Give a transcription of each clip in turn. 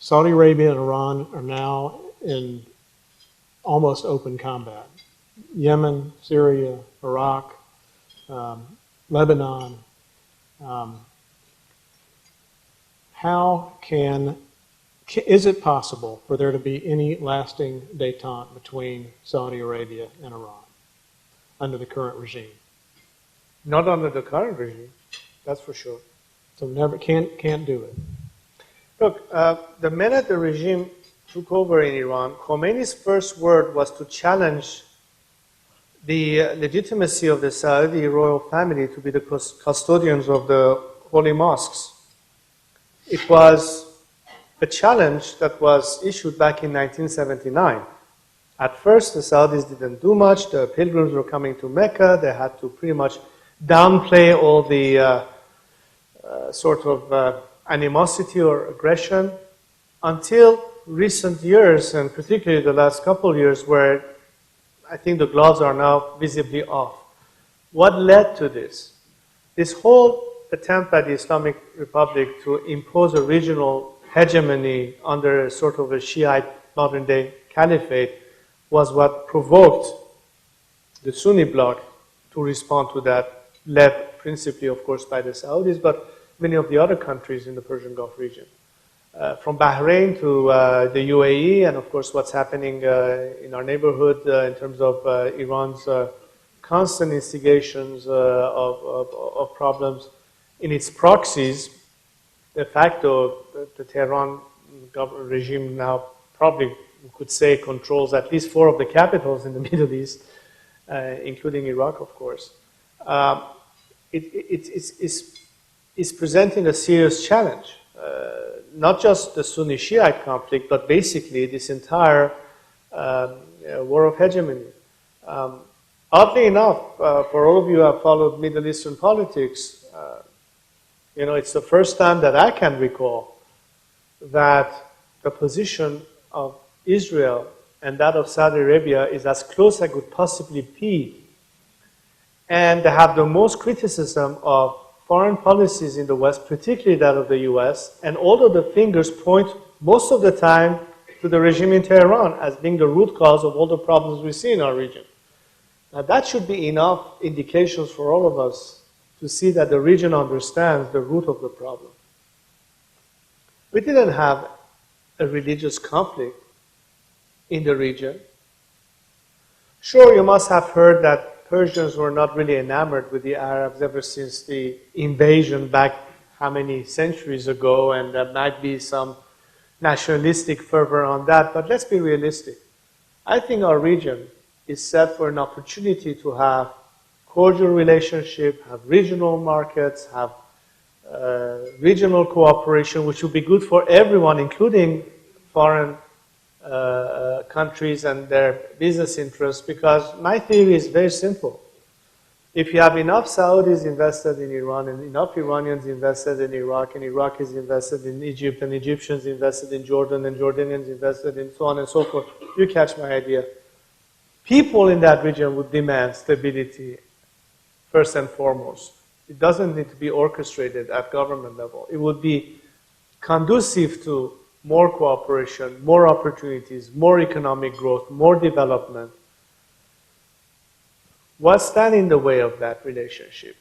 Saudi Arabia and Iran are now in almost open combat. Yemen, Syria, Iraq, Lebanon. Is it possible for there to be any lasting détente between Saudi Arabia and Iran under the current regime? Not under the current regime, that's for sure. So never can't do it. Look, the minute the regime took over in Iran, Khomeini's first word was to challenge the legitimacy of the Saudi royal family to be the custodians of the holy mosques. It was a challenge that was issued back in 1979. At first, the Saudis didn't do much. The pilgrims were coming to Mecca. They had to pretty much downplay all the sort of animosity or aggression until recent years, and particularly the last couple of years, where I think the gloves are now visibly off. What led to this? This whole attempt by the Islamic Republic to impose a regional hegemony under a sort of a Shiite modern-day caliphate was what provoked the Sunni bloc to respond to that, led principally, of course, by the Saudis, but many of the other countries in the Persian Gulf region. From Bahrain to the UAE, and of course what's happening in our neighborhood in terms of Iran's constant instigations of problems in its proxies. De facto, the Tehran regime now probably, we could say, controls at least 4 of the capitals in the Middle East, including Iraq, of course. It's presenting a serious challenge. Not just the Sunni-Shiite conflict, but basically this entire war of hegemony. Oddly enough, for all of you who have followed Middle Eastern politics, it's the first time that I can recall that the position of Israel and that of Saudi Arabia is as close as could possibly be. And they have the most criticism of foreign policies in the West, particularly that of the US, and all of the fingers point most of the time to the regime in Tehran as being the root cause of all the problems we see in our region. Now that should be enough indications for all of us to see that the region understands the root of the problem. We didn't have a religious conflict in the region. Sure, you must have heard that Persians were not really enamored with the Arabs ever since the invasion back how many centuries ago, and there might be some nationalistic fervor on that, but let's be realistic. I think our region is set for an opportunity to have cordial relationship, have regional markets, have regional cooperation, which will be good for everyone, including foreign countries and their business interests, because my theory is very simple. If you have enough Saudis invested in Iran and enough Iranians invested in Iraq, and Iraqis invested in Egypt, and Egyptians invested in Jordan, and Jordanians invested in so on and so forth, you catch my idea. People in that region would demand stability first and foremost. It doesn't need to be orchestrated at government level. It would be conducive to more cooperation, more opportunities, more economic growth, more development. What stands in the way of that relationship?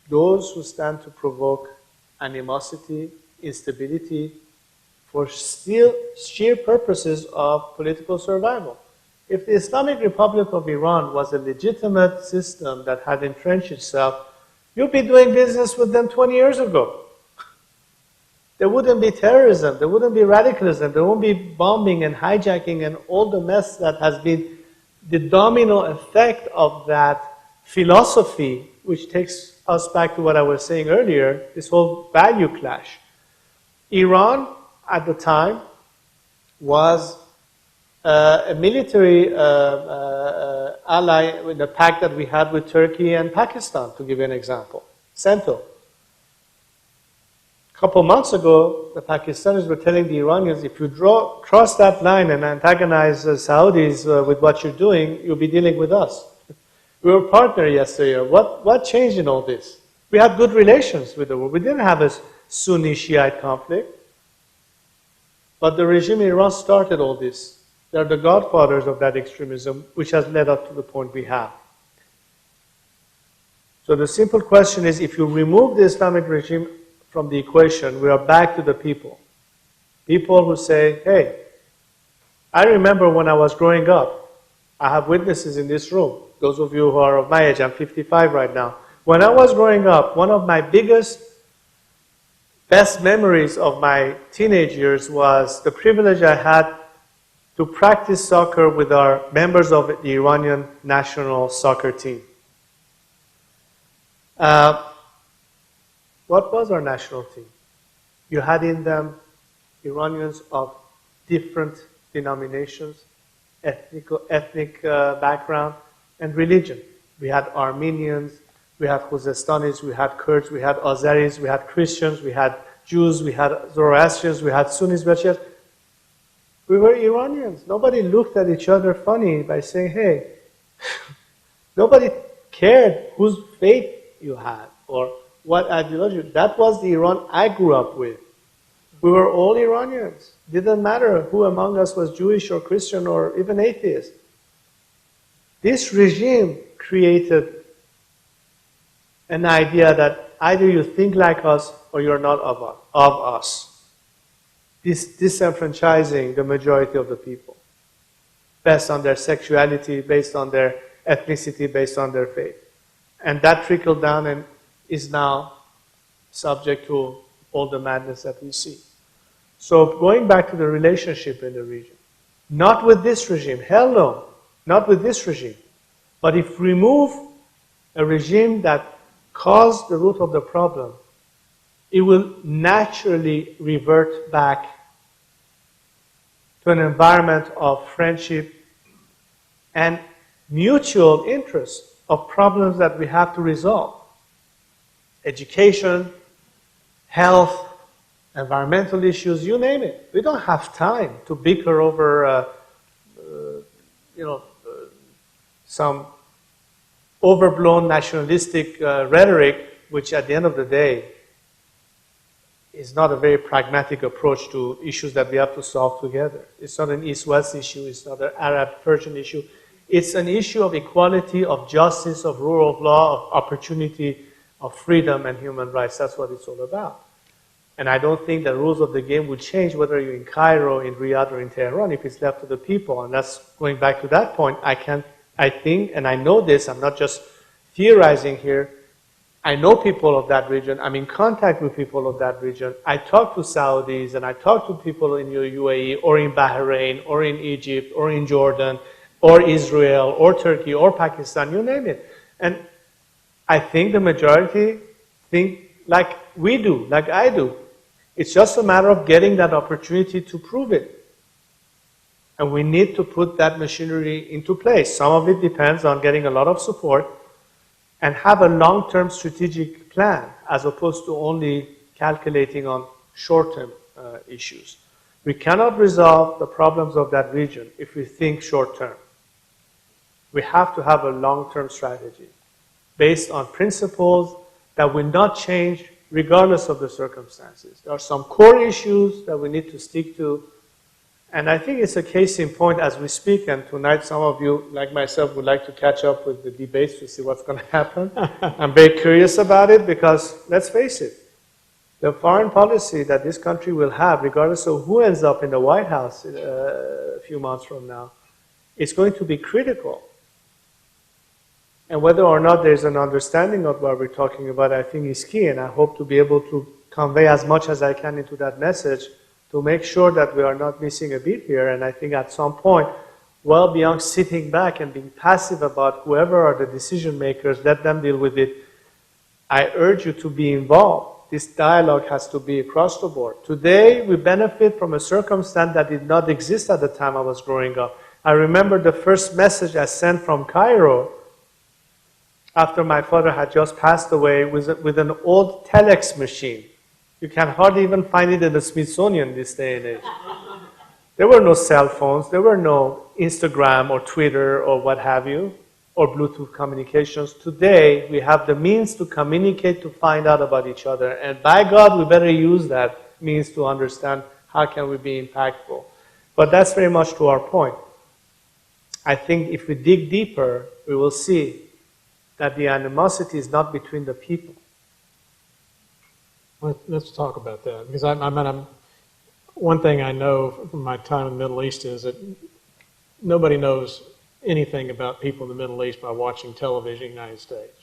Those who stand to provoke animosity, instability, for still sheer purposes of political survival. If the Islamic Republic of Iran was a legitimate system that had entrenched itself, you'd be doing business with them 20 years ago. There wouldn't be terrorism, there wouldn't be radicalism, there won't be bombing and hijacking and all the mess that has been the domino effect of that philosophy, which takes us back to what I was saying earlier, this whole value clash. Iran, at the time, was a military ally in the pact that we had with Turkey and Pakistan, to give you an example. CENTO. A couple months ago, the Pakistanis were telling the Iranians, if you cross that line and antagonize the Saudis with what you're doing, you'll be dealing with us. We were partners yesterday. What changed in all this? We had good relations with the world. We didn't have a Sunni-Shiite conflict. But the regime in Iran started all this. They're the godfathers of that extremism, which has led us to the point we have. So the simple question is, if you remove the Islamic regime from the equation, we are back to the people. People who say, hey, I remember when I was growing up, I have witnesses in this room, those of you who are of my age, I'm 55 right now. When I was growing up, one of my best memories of my teenage years was the privilege I had to practice soccer with our members of the Iranian national soccer team. What was our national team? You had in them Iranians of different denominations, ethnic background, and religion. We had Armenians, we had Khuzestanis, we had Kurds, we had Azeris, we had Christians, we had Jews, we had Zoroastrians, we had Sunnis, we were Iranians. Nobody looked at each other funny by saying, hey, nobody cared whose faith you had or what ideology. That was the Iran I grew up with. We were all Iranians. Didn't matter who among us was Jewish or Christian or even atheist. This regime created an idea that either you think like us or you're not of us. This disenfranchising the majority of the people based on their sexuality, based on their ethnicity, based on their faith. And that trickled down and is now subject to all the madness that we see. So going back to the relationship in the region, not with this regime, hell no, not with this regime. But if we remove a regime that caused the root of the problem, it will naturally revert back to an environment of friendship and mutual interest of problems that we have to resolve. Education, health, environmental issues, you name it. We don't have time to bicker over, some overblown nationalistic rhetoric, which at the end of the day is not a very pragmatic approach to issues that we have to solve together. It's not an East-West issue. It's not an Arab-Persian issue. It's an issue of equality, of justice, of rule of law, of opportunity, of freedom and human rights. That's what it's all about. And I don't think the rules of the game will change whether you're in Cairo, in Riyadh, or in Tehran if it's left to the people. And that's going back to that point. I think, and I know this, I'm not just theorizing here, I know people of that region. I'm in contact with people of that region. I talk to Saudis and I talk to people in UAE or in Bahrain or in Egypt or in Jordan or Israel or Turkey or Pakistan, you name it. And I think the majority think like we do, like I do. It's just a matter of getting that opportunity to prove it. And we need to put that machinery into place. Some of it depends on getting a lot of support and have a long-term strategic plan as opposed to only calculating on short-term issues. We cannot resolve the problems of that region if we think short-term. We have to have a long-term strategy based on principles that will not change regardless of the circumstances. There are some core issues that we need to stick to. And I think it's a case in point as we speak, and tonight some of you, like myself, would like to catch up with the debates to see what's going to happen. I'm very curious about it because, let's face it, the foreign policy that this country will have, regardless of who ends up in the White House a few months from now, is going to be critical. And whether or not there's an understanding of what we're talking about, I think is key, and I hope to be able to convey as much as I can into that message to make sure that we are not missing a beat here. And I think at some point, well beyond sitting back and being passive about whoever are the decision makers, let them deal with it. I urge you to be involved. This dialogue has to be across the board. Today, we benefit from a circumstance that did not exist at the time I was growing up. I remember the first message I sent from Cairo after my father had just passed away with an old telex machine. You can hardly even find it in the Smithsonian this day and age. There were no cell phones, there were no Instagram or Twitter or what have you, or Bluetooth communications. Today, we have the means to communicate, to find out about each other. And by God, we better use that means to understand How can we be impactful? But that's very much to our point. I think if we dig deeper, we will see that the animosity is not between the people. Let's talk about that, because one thing I know from my time in the Middle East is that nobody knows anything about people in the Middle East by watching television in the United States.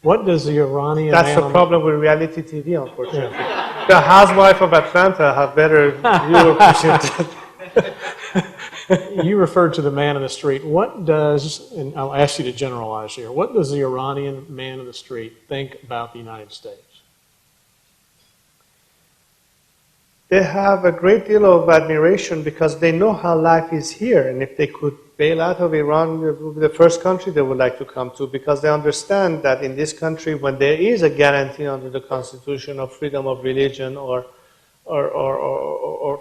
What does the Iranian That's the problem with reality TV, unfortunately. Yeah. The Housewife of Atlanta have better viewership. You referred to the man in the street. What does, and I'll ask you to generalize here, what does the Iranian man in the street think about the United States? They have a great deal of admiration because they know how life is here, and if they could bail out of Iran, it would be the first country they would like to come to, because they understand that in this country, when there is a guarantee under the Constitution of freedom of religion or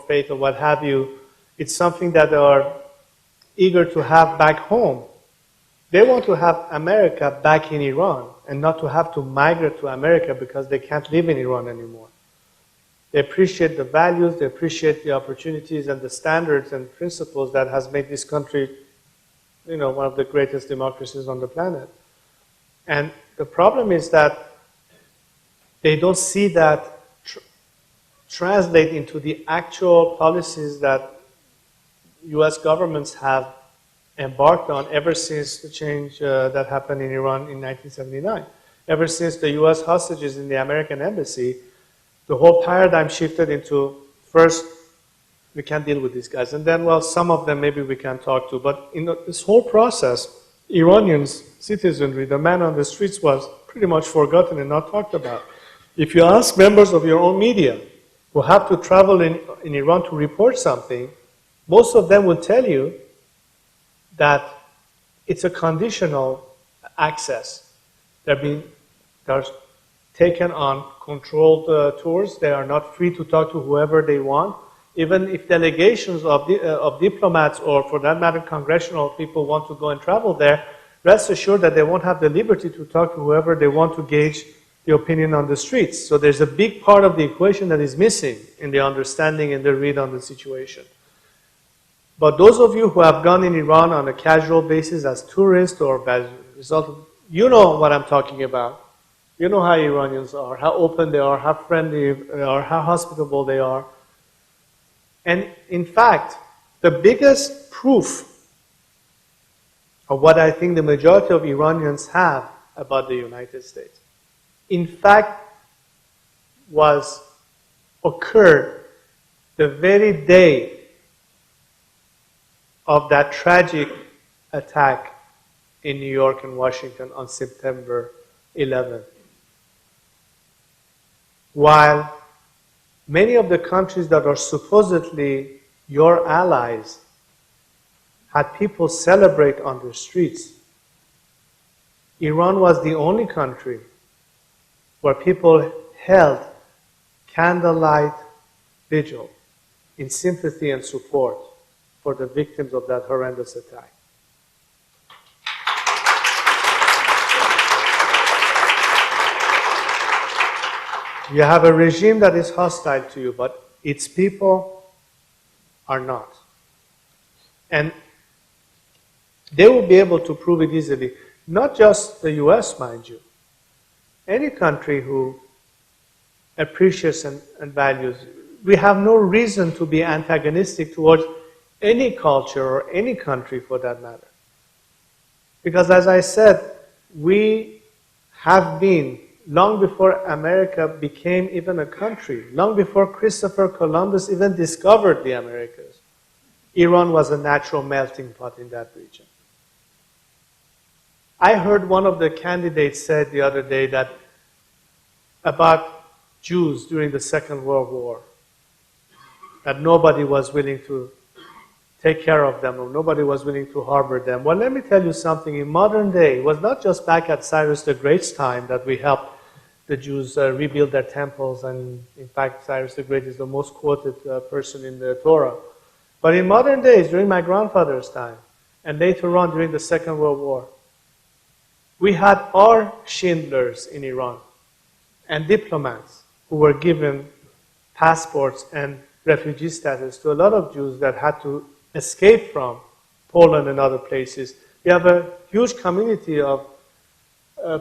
faith or what have you, it's something that they are eager to have back home. They want to have America back in Iran and not to have to migrate to America because they can't live in Iran anymore. They appreciate the values, they appreciate the opportunities and the standards and principles that has made this country, one of the greatest democracies on the planet. And the problem is that they don't see that translate into the actual policies that U.S. governments have embarked on ever since the change that happened in Iran in 1979. Ever since the U.S. hostages in the American embassy, the whole paradigm shifted into, first, we can't deal with these guys, and then, well, some of them maybe we can talk to. But in this whole process, Iranians, citizenry, the man on the streets was pretty much forgotten and not talked about. If you ask members of your own media who have to travel in Iran to report something, most of them will tell you that it's a conditional access. They're taken on controlled tours. They are not free to talk to whoever they want. Even if delegations of diplomats or, for that matter, congressional people want to go and travel there, rest assured that they won't have the liberty to talk to whoever they want to gauge the opinion on the streets. So there's a big part of the equation that is missing in the understanding and the read on the situation. But those of you who have gone in Iran on a casual basis as tourists or as a result of, you know what I'm talking about. You know how Iranians are, how open they are, how friendly they are, how hospitable they are. And in fact, the biggest proof of what I think the majority of Iranians have about the United States, in fact, occurred the very day of that tragic attack in New York and Washington on September 11th. While many of the countries that are supposedly your allies had people celebrate on the streets, Iran was the only country where people held candlelight vigil in sympathy and support for the victims of that horrendous attack. You have a regime that is hostile to you, but its people are not. And they will be able to prove it easily. Not just the US, mind you. Any country who appreciates and values. We have no reason to be antagonistic towards any culture or any country for that matter. Because as I said, we have been, long before America became even a country, long before Christopher Columbus even discovered the Americas, Iran was a natural melting pot in that region. I heard one of the candidates said the other day that about Jews during the Second World War, that nobody was willing to take care of them, or nobody was willing to harbor them. Well, let me tell you something. In modern day, it was not just back at Cyrus the Great's time that we helped the Jews rebuild their temples, and in fact, Cyrus the Great is the most quoted person in the Torah. But in modern days, during my grandfather's time, and later on during the Second World War, we had our Schindlers in Iran, and diplomats who were given passports and refugee status to a lot of Jews that had to escape from Poland and other places. We have a huge community of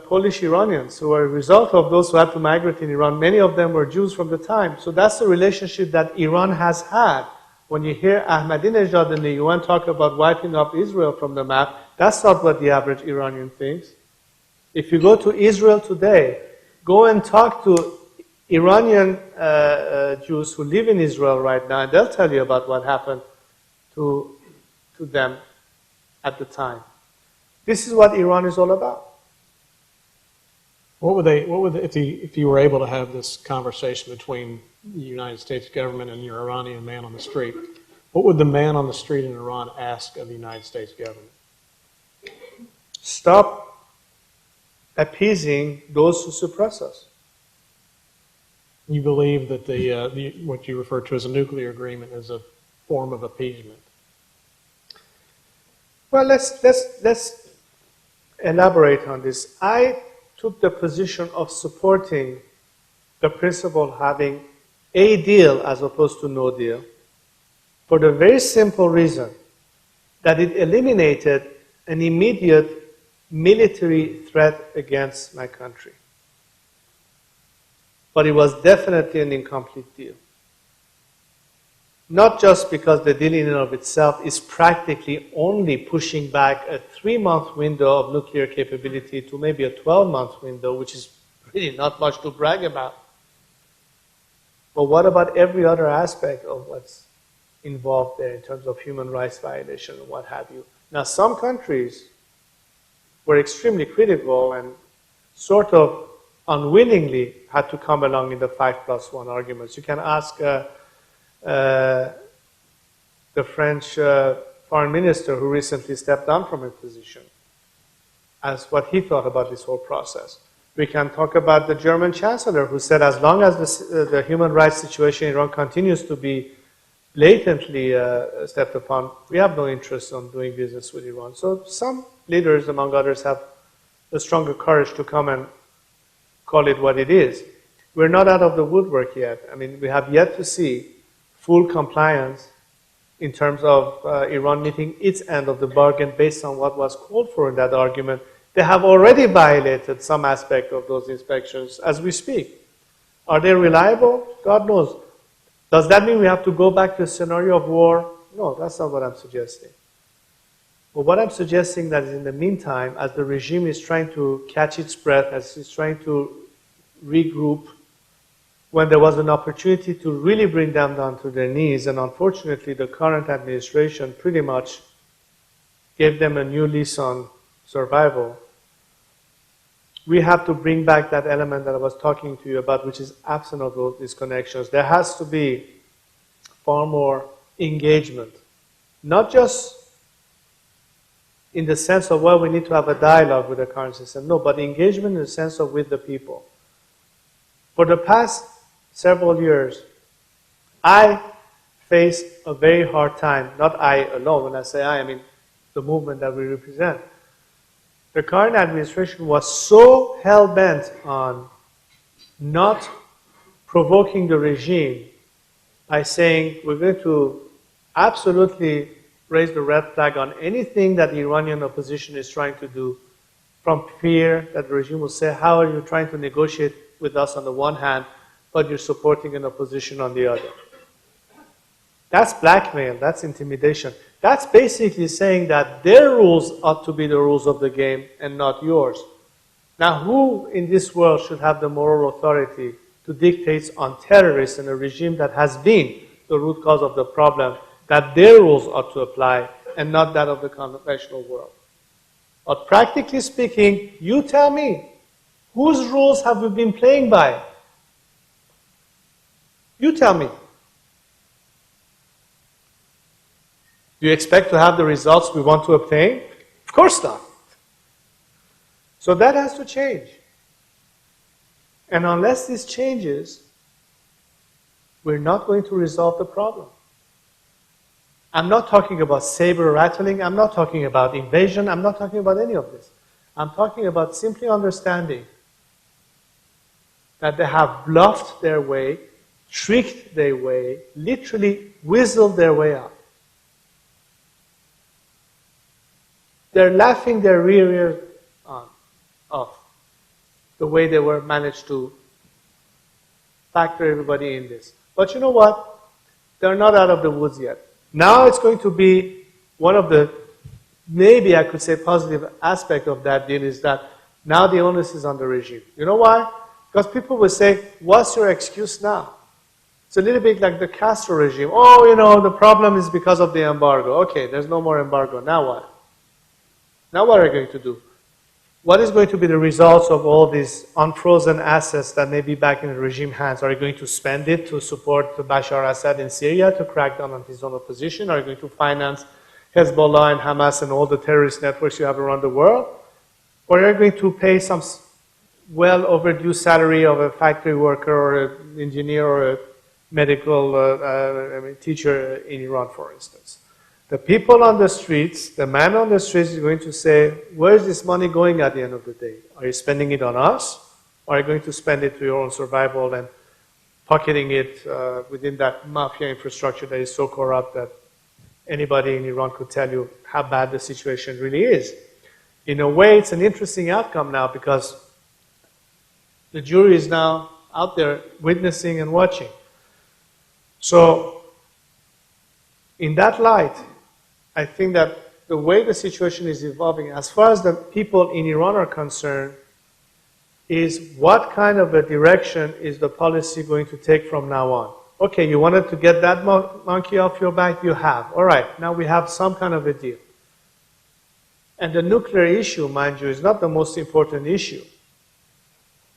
Polish Iranians who are a result of those who had to migrate in Iran. Many of them were Jews from the time. So that's the relationship that Iran has had. When you hear Ahmadinejad in the UN talk about wiping off Israel from the map, that's not what the average Iranian thinks. If you go to Israel today, go and talk to Iranian Jews who live in Israel right now, and they'll tell you about what happened to them at the time. This is what Iran is all about. What would if you were able to have this conversation between the United States government and your Iranian man on the street, what would the man on the street in Iran ask of the United States government? Stop appeasing those who suppress us. You believe that what you refer to as a nuclear agreement is a form of appeasement? Well, let's elaborate on this. I took the position of supporting the principle of having a deal as opposed to no deal for the very simple reason that it eliminated an immediate military threat against my country. But it was definitely an incomplete deal. Not just because the deal in and of itself is practically only pushing back a 3-month window of nuclear capability to maybe a 12-month window, which is really not much to brag about. But what about every other aspect of what's involved there in terms of human rights violation and what have you? Now, some countries were extremely critical and sort of unwillingly had to come along in the 5+1 arguments. You can ask the French foreign minister who recently stepped down from his position as what he thought about this whole process. We can talk about the German chancellor who said as long as the human rights situation in Iran continues to be blatantly stepped upon, we have no interest in doing business with Iran. So some leaders, among others, have the stronger courage to come and call it what it is. We're not out of the woodwork yet. I mean, we have yet to see full compliance in terms of Iran meeting its end of the bargain based on what was called for in that argument. They have already violated some aspect of those inspections as we speak. Are they reliable? God knows. Does that mean we have to go back to a scenario of war? No, that's not what I'm suggesting. But what I'm suggesting that is in the meantime, as the regime is trying to catch its breath, as it's trying to regroup, when there was an opportunity to really bring them down to their knees, and unfortunately the current administration pretty much gave them a new lease on survival, we have to bring back that element that I was talking to you about, which is absent of those disconnections. There has to be far more engagement, not just in the sense of, well, we need to have a dialogue with the current system. No, but engagement in the sense of with the people. For the past several years, I faced a very hard time, not I alone. When I say I mean the movement that we represent. The current administration was so hell-bent on not provoking the regime by saying we're going to absolutely raise the red flag on anything that the Iranian opposition is trying to do, from fear that the regime will say, how are you trying to negotiate with us on the one hand, but you're supporting an opposition on the other? That's blackmail, that's intimidation. That's basically saying that their rules ought to be the rules of the game and not yours. Now, who in this world should have the moral authority to dictate on terrorists and a regime that has been the root cause of the problem, that their rules ought to apply and not that of the conventional world? But practically speaking, you tell me, whose rules have we been playing by? You tell me. Do you expect to have the results we want to obtain? Of course not. So that has to change. And unless this changes, we're not going to resolve the problem. I'm not talking about saber rattling. I'm not talking about invasion. I'm not talking about any of this. I'm talking about simply understanding that they have bluffed their way tricked their way, literally weaseled their way up. They're laughing their rear ears off the way they were managed to factor everybody in this. But you know what? They're not out of the woods yet. Now it's going to be one of the, maybe I could say positive aspect of that deal is that now the onus is on the regime. You know why? Because people will say, what's your excuse now? It's a little bit like the Castro regime. Oh, you know, the problem is because of the embargo. Okay, there's no more embargo. Now what? Now what are you going to do? What is going to be the results of all these unfrozen assets that may be back in the regime hands? Are you going to spend it to support Bashar Assad in Syria to crack down on his own opposition? Are you going to finance Hezbollah and Hamas and all the terrorist networks you have around the world? Or are you going to pay some well overdue salary of a factory worker or an engineer or a medical teacher in Iran, for instance? The people on the streets, the man on the streets is going to say, where is this money going at the end of the day? Are you spending it on us? Or are you going to spend it to your own survival and pocketing it within that mafia infrastructure that is so corrupt that anybody in Iran could tell you how bad the situation really is? In a way, it's an interesting outcome now because the jury is now out there witnessing and watching. So, in that light, I think that the way the situation is evolving, as far as the people in Iran are concerned, is what kind of a direction is the policy going to take from now on? Okay, you wanted to get that monkey off your back, you have. All right, now we have some kind of a deal. And the nuclear issue, mind you, is not the most important issue.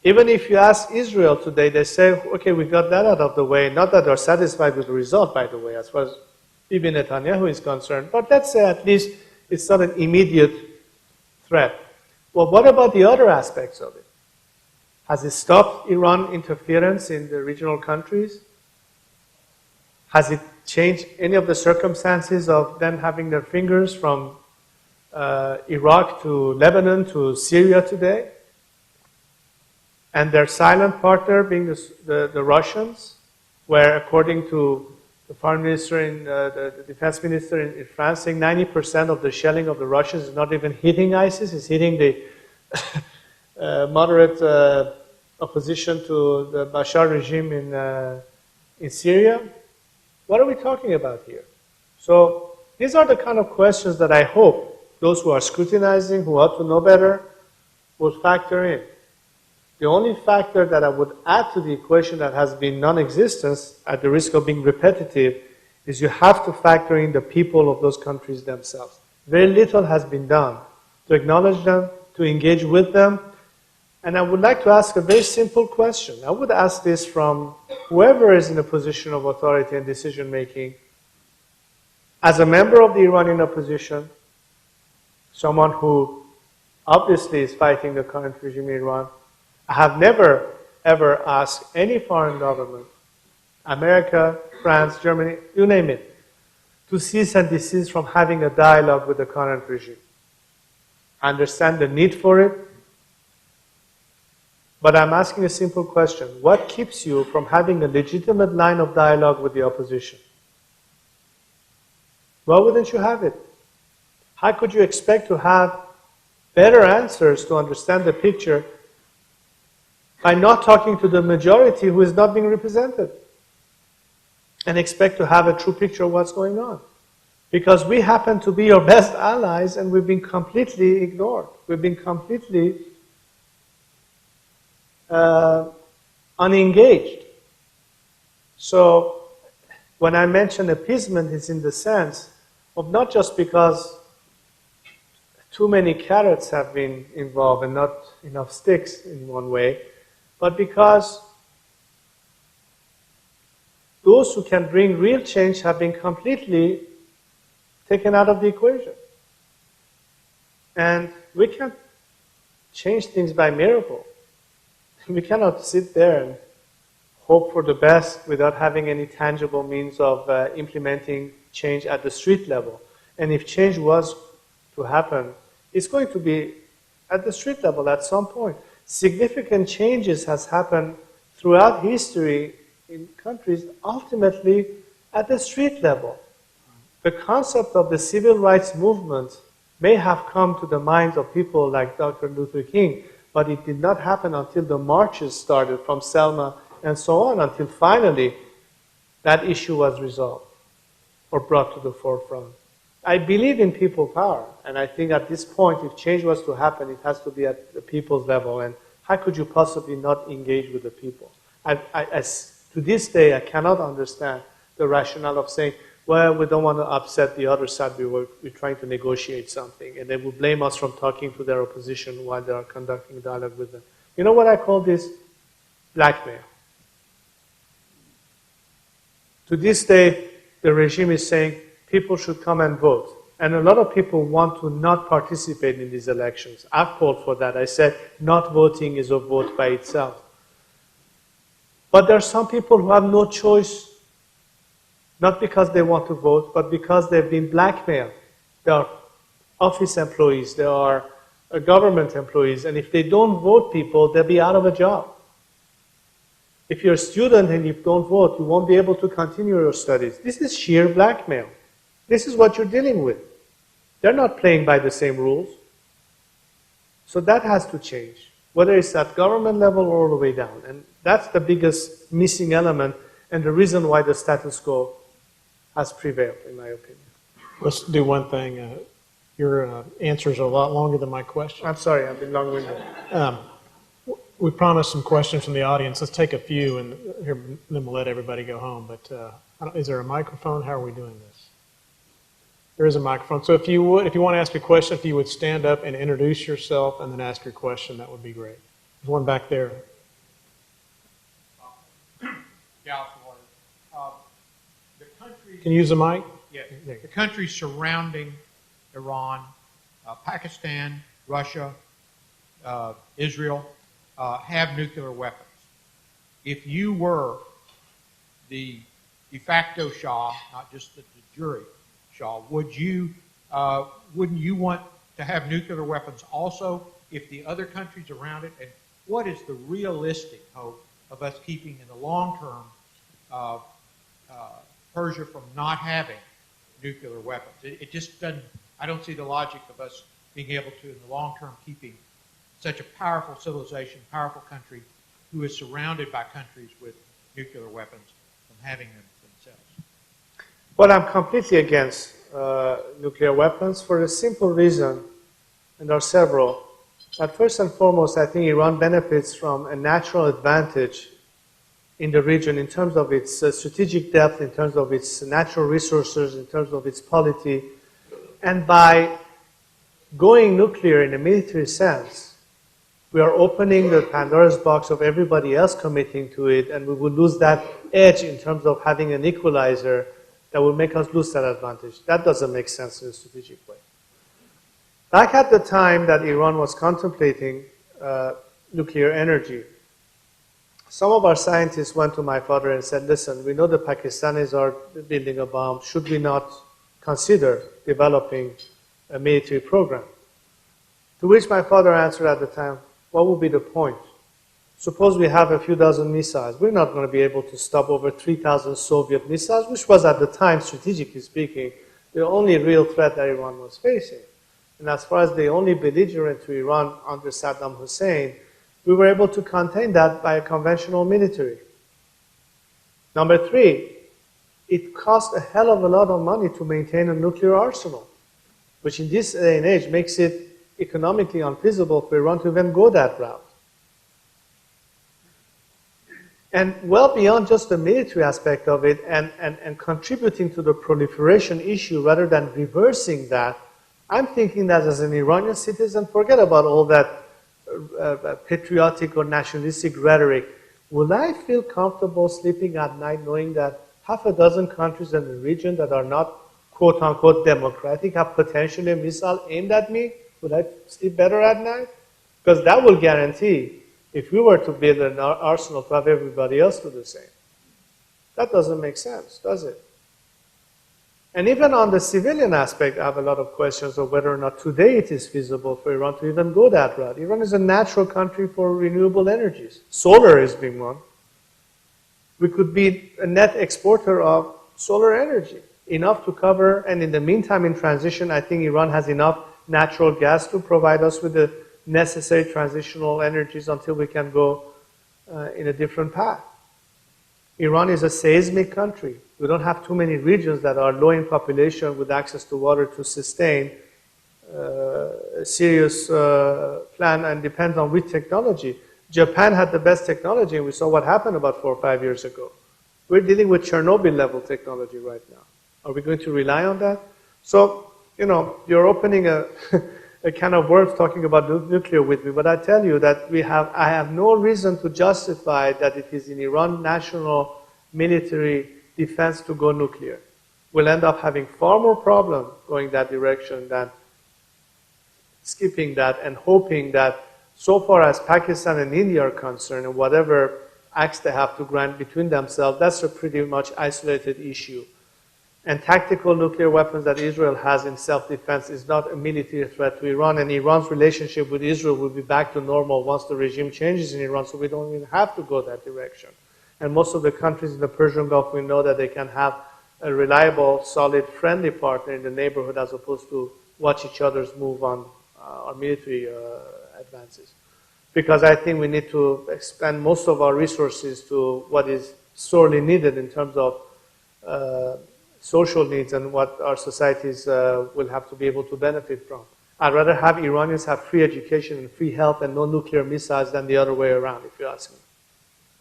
Even if you ask Israel today, they say, okay, we got that out of the way. Not that they're satisfied with the result, by the way, as far as Bibi Netanyahu is concerned, but let's say at least it's not an immediate threat. Well, what about the other aspects of it? Has it stopped Iran interference in the regional countries? Has it changed any of the circumstances of them having their fingers from Iraq to Lebanon to Syria today? And their silent partner being the Russians, where according to the foreign minister and the defense minister in France saying 90% of the shelling of the Russians is not even hitting ISIS, it's hitting the moderate opposition to the Bashar regime in Syria. What are we talking about here? So these are the kind of questions that I hope those who are scrutinizing, who ought to know better, will factor in. The only factor that I would add to the equation that has been non-existent, at the risk of being repetitive, is you have to factor in the people of those countries themselves. Very little has been done to acknowledge them, to engage with them. And I would like to ask a very simple question. I would ask this from whoever is in a position of authority and decision-making. As a member of the Iranian opposition, someone who obviously is fighting the current regime in Iran, I have never, ever asked any foreign government, America, France, Germany, you name it, to cease and desist from having a dialogue with the current regime. I understand the need for it, but I'm asking a simple question. What keeps you from having a legitimate line of dialogue with the opposition? Why wouldn't you have it? How could you expect to have better answers to understand the picture by not talking to the majority who is not being represented and expect to have a true picture of what's going on? Because we happen to be your best allies and we've been completely ignored. We've been completely unengaged. So when I mention appeasement, it's in the sense of not just because too many carrots have been involved and not enough sticks in one way, but because those who can bring real change have been completely taken out of the equation. And we can't change things by miracle. We cannot sit there and hope for the best without having any tangible means of implementing change at the street level. And if change was to happen, it's going to be at the street level at some point. Significant changes has happened throughout history in countries ultimately at the street level. The concept of the civil rights movement may have come to the minds of people like Dr. Luther King, but it did not happen until the marches started from Selma and so on, until finally that issue was resolved or brought to the forefront. I believe in people power, and I think at this point, if change was to happen, it has to be at the people's level, and how could you possibly not engage with the people? To this day, I cannot understand the rationale of saying, well, we don't want to upset the other side, we're trying to negotiate something, and they will blame us from talking to their opposition while they are conducting dialogue with them. You know what I call this? Blackmail. To this day, the regime is saying people should come and vote. And a lot of people want to not participate in these elections. I've called for that. I said not voting is a vote by itself. But there are some people who have no choice, not because they want to vote, but because they've been blackmailed. They are office employees, they are government employees, and if they don't vote people, they'll be out of a job. If you're a student and you don't vote, you won't be able to continue your studies. This is sheer blackmail. This is what you're dealing with. They're not playing by the same rules. So that has to change, whether it's at government level or all the way down. And that's the biggest missing element and the reason why the status quo has prevailed, in my opinion. Let's do one thing. Your answers are a lot longer than my question. I'm sorry, I've been long-winded. We promised some questions from the audience. Let's take a few, and then we'll let everybody go home. But is there a microphone? How are we doing this? There is a microphone. So if you want to ask a question, if you would stand up and introduce yourself and then ask your question, that would be great. There's one back there. The countries, Can you use the mic? yeah, the countries surrounding Iran, Pakistan, Russia, Israel, have nuclear weapons. If you were the de facto Shah, not just the de jure Shah, wouldn't you want to have nuclear weapons also if the other countries around it? And what is the realistic hope of us keeping in the long term Persia from not having nuclear weapons? It just doesn't, I don't see the logic of us being able to, in the long term, keeping such a powerful civilization, powerful country, who is surrounded by countries with nuclear weapons, from having them themselves. Well, I'm completely against nuclear weapons for the simple reason, and there are several, that first and foremost, I think Iran benefits from a natural advantage in the region in terms of its strategic depth, in terms of its natural resources, in terms of its polity. And by going nuclear in a military sense, we are opening the Pandora's box of everybody else committing to it, and we will lose that edge in terms of having an equalizer that will make us lose that advantage. That doesn't make sense in a strategic way. Back at the time that Iran was contemplating nuclear energy, some of our scientists went to my father and said, listen, we know the Pakistanis are building a bomb. Should we not consider developing a military program? To which my father answered at the time, what would be the point? Suppose we have a few dozen missiles. We're not going to be able to stop over 3,000 Soviet missiles, which was at the time, strategically speaking, the only real threat that Iran was facing. And as far as the only belligerent to Iran under Saddam Hussein, we were able to contain that by a conventional military. Number three, it cost a hell of a lot of money to maintain a nuclear arsenal, which in this day and age makes it economically unfeasible for Iran to even go that route. And well beyond just the military aspect of it and contributing to the proliferation issue rather than reversing that, I'm thinking that as an Iranian citizen, forget about all that patriotic or nationalistic rhetoric. Will I feel comfortable sleeping at night knowing that half a dozen countries in the region that are not quote-unquote democratic have potentially a missile aimed at me? Would I sleep better at night? Because that will guarantee, if we were to build an arsenal to have everybody else do the same. That doesn't make sense, does it? And even on the civilian aspect, I have a lot of questions of whether or not today it is feasible for Iran to even go that route. Iran is a natural country for renewable energies. Solar is being one. we could be a net exporter of solar energy, enough to cover, and in the meantime, in transition, I think Iran has enough natural gas to provide us with the necessary transitional energies until we can go in a different path. Iran is a seismic country. We don't have too many regions that are low in population with access to water to sustain a serious plan and depends on which technology. Japan had the best technology, and we saw what happened about 4 or 5 years ago. We're dealing with Chernobyl level technology right now. Are we going to rely on that? So, you know, you're opening a, a can of worms talking about nuclear with me, but I tell you that I have no reason to justify that it is in Iran national military defense to go nuclear. We'll end up having far more problem going that direction than skipping that and hoping that so far as Pakistan and India are concerned, and whatever acts they have to grant between themselves, that's a pretty much isolated issue. And tactical nuclear weapons that Israel has in self-defense is not a military threat to Iran, and Iran's relationship with Israel will be back to normal once the regime changes in Iran, so we don't even have to go that direction. And most of the countries in the Persian Gulf, we know that they can have a reliable, solid, friendly partner in the neighborhood as opposed to watch each other's move on our military advances. Because I think we need to expand most of our resources to what is sorely needed in terms of social needs and what our societies will have to be able to benefit from. I'd rather have Iranians have free education and free health and no nuclear missiles than the other way around, if you ask me.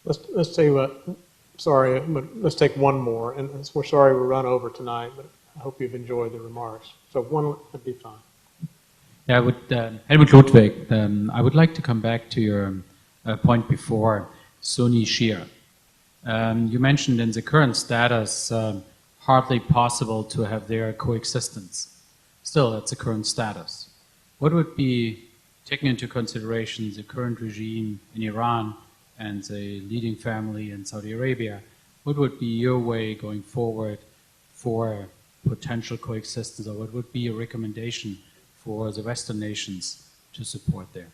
Let's tell you what, sorry, but let's take one more. And we're sorry we run over tonight, but I hope you've enjoyed the remarks. So one would be fine. Yeah, I would, Helmut Ludwig, I would like to come back to your point before, Sunni Shia. You mentioned in the current status, hardly possible to have their coexistence. Still, that's the current status. What would be, taking into consideration the current regime in Iran and the leading family in Saudi Arabia, what would be your way going forward for potential coexistence, or what would be a recommendation for the Western nations to support there?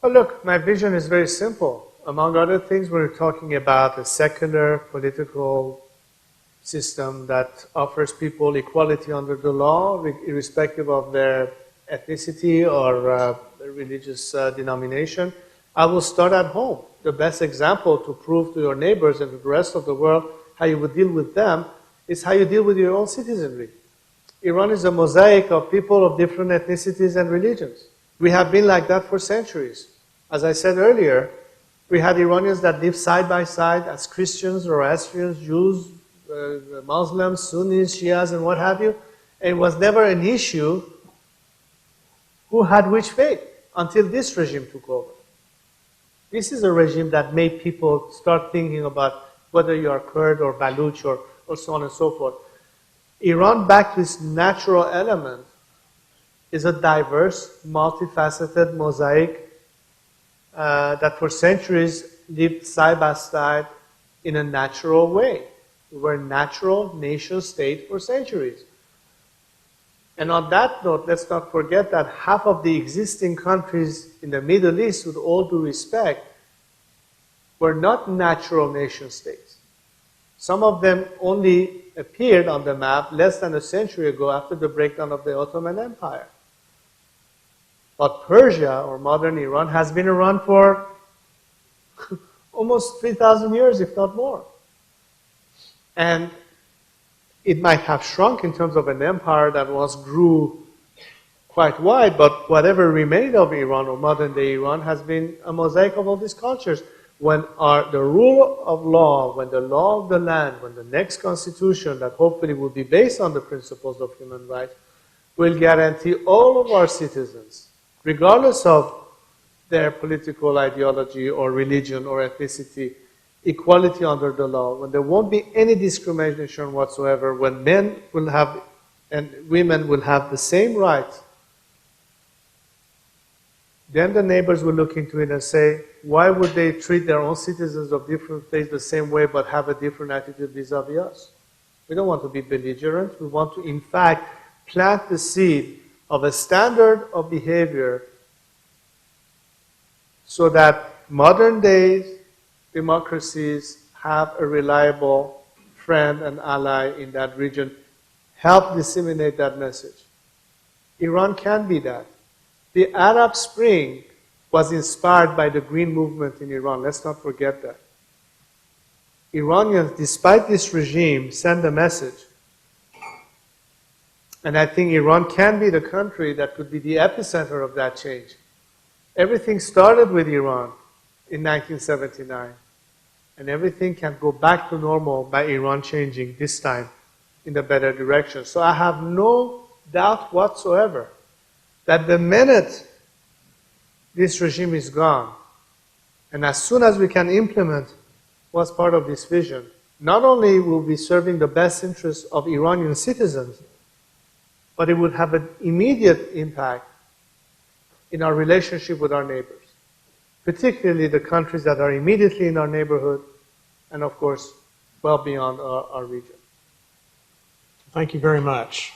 Well, look, my vision is very simple. Among other things, we're talking about a secular political system that offers people equality under the law, irrespective of their ethnicity or religious denomination. I will start at home. The best example to prove to your neighbors and to the rest of the world how you would deal with them is how you deal with your own citizenry. Iran is a mosaic of people of different ethnicities and religions. We have been like that for centuries. As I said earlier, we had Iranians that lived side by side as Christians, Zoroastrians, Jews, Muslims, Sunnis, Shias, and what have you. And it was never an issue who had which faith until this regime took over. This is a regime that made people start thinking about whether you are Kurd or Baluch or so on and so forth. Iran, back to its natural element, is a diverse, multifaceted mosaic that for centuries lived side by side in a natural way. We were a natural nation state for centuries. And on that note, let's not forget that half of the existing countries in the Middle East, with all due respect, were not natural nation states. Some of them only appeared on the map less than a century ago after the breakdown of the Ottoman Empire. But Persia, or modern Iran, has been around for almost 3,000 years, if not more. And it might have shrunk in terms of an empire that once grew quite wide, but whatever remained of Iran, or modern-day Iran, has been a mosaic of all these cultures. When the rule of law, when the law of the land, when the next constitution that hopefully will be based on the principles of human rights, will guarantee all of our citizens, regardless of their political ideology or religion or ethnicity, equality under the law, when there won't be any discrimination whatsoever, when men will have and women will have the same rights, then the neighbors will look into it and say, why would they treat their own citizens of different faiths the same way but have a different attitude vis-a-vis us? We don't want to be belligerent. We want to, in fact, plant the seed of a standard of behavior so that modern day democracies have a reliable friend and ally in that region. Help disseminate that message. Iran can be that. The Arab Spring was inspired by the Green Movement in Iran. Let's not forget that. Iranians, despite this regime, send a message. And I think Iran can be the country that could be the epicenter of that change. Everything started with Iran in 1979. And everything can go back to normal by Iran changing this time in the better direction. So I have no doubt whatsoever that the minute this regime is gone, and as soon as we can implement what's part of this vision, not only will be serving the best interests of Iranian citizens, but it would have an immediate impact in our relationship with our neighbors, particularly the countries that are immediately in our neighborhood, and of course, well beyond our region. Thank you very much.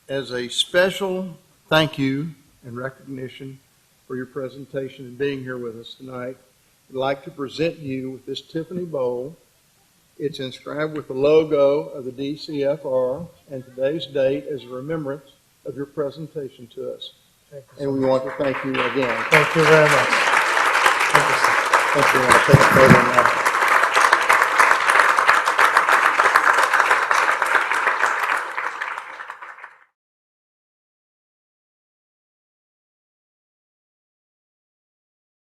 As a special thank you and recognition for your presentation and being here with us tonight, I'd like to present you with this Tiffany bowl. It's inscribed with the logo of the DCFR and today's date as a remembrance of your presentation to us. And we want to thank you again. Thank you very much. Thank you, sir. Thank you. I'll take a photo now.